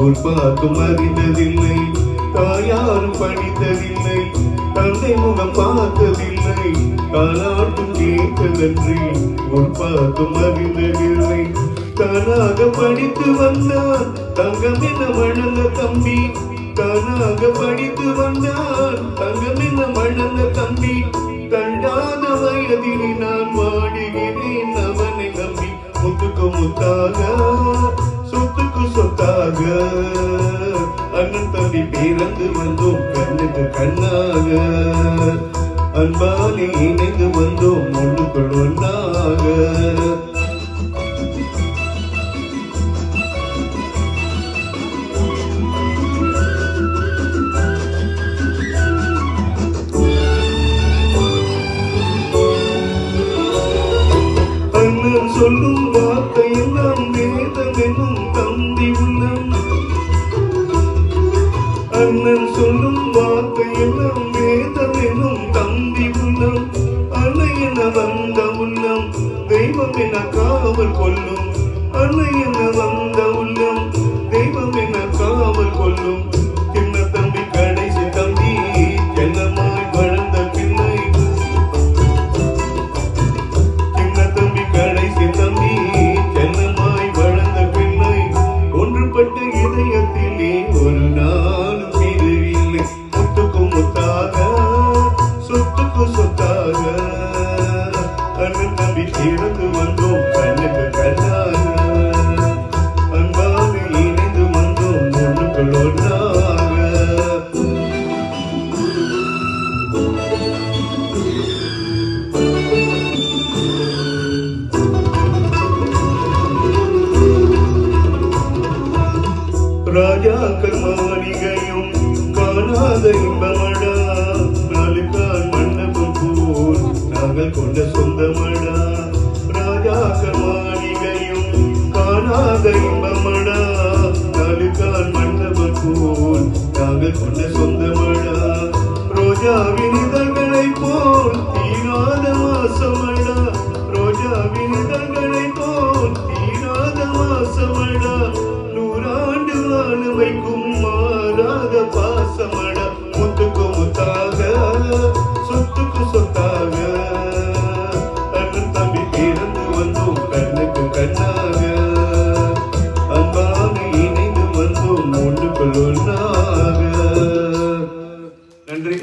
ஊர் பார்த்தும் அறிந்ததில்லை, தாயாரும் படித்ததில்லை, தந்தை முகம் பார்த்ததில்லை, தாலாட்டும் கேட்டதன்றி ஊர் பார்த்தும் அறிந்ததில்லை. தானாக படித்து வந்தார் தங்கம் என வளர்ந்த தம்பி, தானாக படித்து வந்தார் தங்கம் என வளர்ந்த தம்பி. தள்ளாத வயதில் நான் வாடுகிறேன் அவனை நம்பி. முத்துக்கு முத்தாக சொத்துக்கு சொத்தாக அண்ணன் தம்பி பிறந்து வந்தோம் கண்ணுக்கு கண்ணாக. அன்பாலே இணைந்து வந்தோம் ஒன்றுக்குள் ஒன்றாக. அண்ணன் சொல்லும் வார்த்தை எல்லாம் வேதம் எனும் தம்பி உள்ளம். அண்ணன் சொல்லும் வார்த்தை எல்லாம் வேதம் எனும் தம்பி உள்ளம். அன்னை என வந்த உள்ளம் தெய்வம் என காவல் கொள்ளும். அன்னை என வந்த உள்ளம் தெய்வம் என காவல் கொள்ளும். சின்ன தம்பி கடைசி தம்பி செல்லமாய் வளர்ந்த பிள்ளை. சின்ன தம்பி கடைசி தம்பி செல்லமாய் வளர்ந்த பிள்ளை. ஒன்றுபட்ட இதயத்திலே ஒரு நாளும் பிரிவில்லை. முத்துக்கு முத்தாக சொத்துக்கு சொத்தாக அண்ணன் தம்பி பிறந்து வந்தோம் கண்ணுக்கு கண்ணாக. அன்பாக இணைந்து வந்தோம் ஒன்றுக்குள் ஒன்றாக. ராஜாக்கள் மாளிகையும் காணாத இன்பமடா. நாளுக்கால் மண்டபம் போல் நாங்கள் கொண்ட சொந்தமடா. ராஜாக்கள் மாளிகையும் காணாத இன்பமடா. நாளுக்கால் மண்டபம் போல் நாங்கள் கொண்ட சொந்தமடா. ரோஜாவின் இதழ்களை போல் தீராத வாசமடா. ரோஜாவின் இதழ்களை போல் தீராத வாசமடா. நூறாண்டு வாழ வைக்கும் மாறாத பாசமடா. முத்துக்கு முத்தாக சொத்துக்கு சொத்தாக அண்ணன் தம்பி பிறந்து வந்தோம் கண்ணுக்கு கண்ணாக. அன்பாக இணைந்து வந்தோம் ஒன்றுக்குள் ஒன்றாக. நன்றி.